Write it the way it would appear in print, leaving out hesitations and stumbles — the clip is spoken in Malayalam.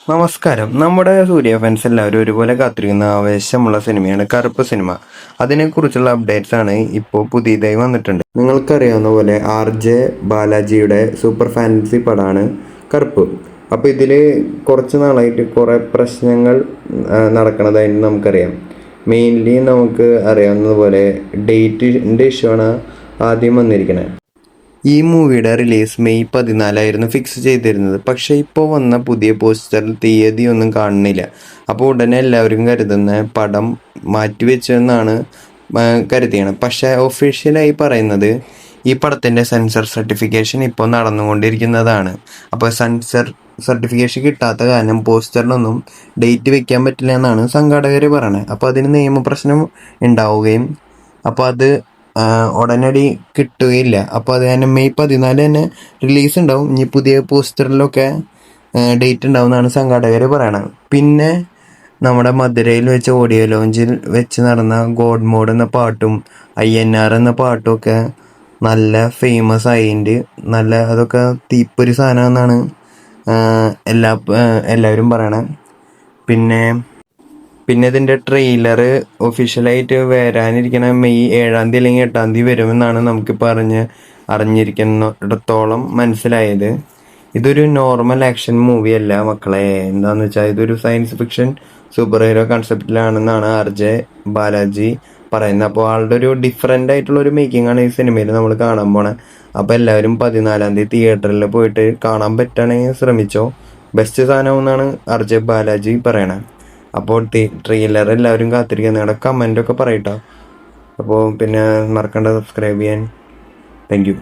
നമസ്കാരം. നമ്മുടെ സൂര്യ ഫാൻസ് എല്ലാവരും ഒരുപോലെ കാത്തിരിക്കുന്ന ആവേശമുള്ള സിനിമയാണ് കറുപ്പ് സിനിമ. അതിനെക്കുറിച്ചുള്ള അപ്ഡേറ്റ്സ് ആണ് ഇപ്പോൾ പുതിയതായി വന്നിട്ടുണ്ട്. നിങ്ങൾക്കറിയാവുന്ന പോലെ RJ ബാലാജിയുടെ സൂപ്പർ ഫാൻസി പടമാണ് കറുപ്പ്. അപ്പോൾ ഇതിൽ കുറച്ച് നാളായിട്ട് കുറേ പ്രശ്നങ്ങൾ നടക്കുന്നതായിട്ട് നമുക്കറിയാം. മെയിൻലി നമുക്ക് അറിയാവുന്നതുപോലെ ഡേറ്റിൻ്റെ ഇഷ്യൂ ആണ് ആദ്യം വന്നിരിക്കുന്നത്. ഈ മൂവിയുടെ റിലീസ് മെയ് 14 ഫിക്സ് ചെയ്തിരുന്നത്. പക്ഷേ ഇപ്പോൾ വന്ന പുതിയ പോസ്റ്ററിൽ തീയതിയൊന്നും കാണുന്നില്ല. അപ്പോൾ ഉടനെ എല്ലാവരും കരുതുന്ന പടം മാറ്റിവെച്ചെന്നാണ് കരുതിയാണ്. പക്ഷേ ഒഫീഷ്യലായി പറയുന്നത് ഈ പടത്തിൻ്റെ സെൻസർ സർട്ടിഫിക്കേഷൻ ഇപ്പോൾ നടന്നുകൊണ്ടിരിക്കുന്നതാണ്. അപ്പോൾ സെൻസർ സർട്ടിഫിക്കേഷൻ കിട്ടാത്ത കാരണം പോസ്റ്ററിനൊന്നും ഡേറ്റ് വെക്കാൻ പറ്റില്ല എന്നാണ് സംഘാടകർ പറയുന്നത്. അപ്പോൾ അതിന് നിയമപ്രശ്നം ഉണ്ടാവുകയും അപ്പോൾ അത് ഉടനടി കിട്ടുകയില്ല. അപ്പോൾ അത് തന്നെ മെയ് 14 തന്നെ റിലീസ് ഉണ്ടാവും. ഇനി പുതിയ പോസ്റ്ററിലൊക്കെ ഡേറ്റ് ഉണ്ടാവും എന്നാണ് സംഘാടകർ പറയണത്. പിന്നെ നമ്മുടെ മധുരയിൽ വെച്ച ഓഡിയോ ലോഞ്ചിൽ വെച്ച് നടന്ന ഗോഡ് മോഡ് എന്ന പാട്ടും INR എന്ന പാട്ടും ഒക്കെ നല്ല ഫേമസ് ആയിട്ടുണ്ട്. നല്ല അതൊക്കെ തീപ്പൊരി സാധനമെന്നാണ് എല്ലാവരും പറയണത്. പിന്നെ ഇതിൻ്റെ ട്രെയിലർ ഒഫീഷ്യലായിട്ട് വരാനിരിക്കുന്ന മെയ് 7 അല്ലെങ്കിൽ 8 വരുമെന്നാണ് നമുക്ക് അറിഞ്ഞിരിക്കുന്നിടത്തോളം മനസ്സിലായത്. ഇതൊരു നോർമൽ ആക്ഷൻ മൂവി അല്ല മക്കളെ. എന്താണെന്ന് വെച്ചാൽ ഇതൊരു സയൻസ് ഫിക്ഷൻ സൂപ്പർ ഹീറോ കൺസെപ്റ്റിലാണെന്നാണ് RJ ബാലാജി പറയുന്നത്. അപ്പോൾ ആളുടെ ഒരു ഡിഫറെൻ്റ് ആയിട്ടുള്ളൊരു മേക്കിംഗ് ആണ് ഈ സിനിമയിൽ നമ്മൾ കാണാൻ പോണത്. അപ്പോൾ എല്ലാവരും 14 തിയേറ്ററിൽ പോയിട്ട് കാണാൻ പറ്റുകയാണെങ്കിൽ ശ്രമിച്ചോ. ബെസ്റ്റ് സാധനമെന്നാണ് RJ ബാലാജി പറയണത്. അപ്പോൾ ട്രെയിലർ എല്ലാവരും കാത്തിരിക്കുക. നിങ്ങളുടെ കമൻ്റൊക്കെ പറയട്ടോ. അപ്പോൾ പിന്നെ മറക്കണ്ട സബ്സ്ക്രൈബ് ചെയ്യാൻ. Thank you.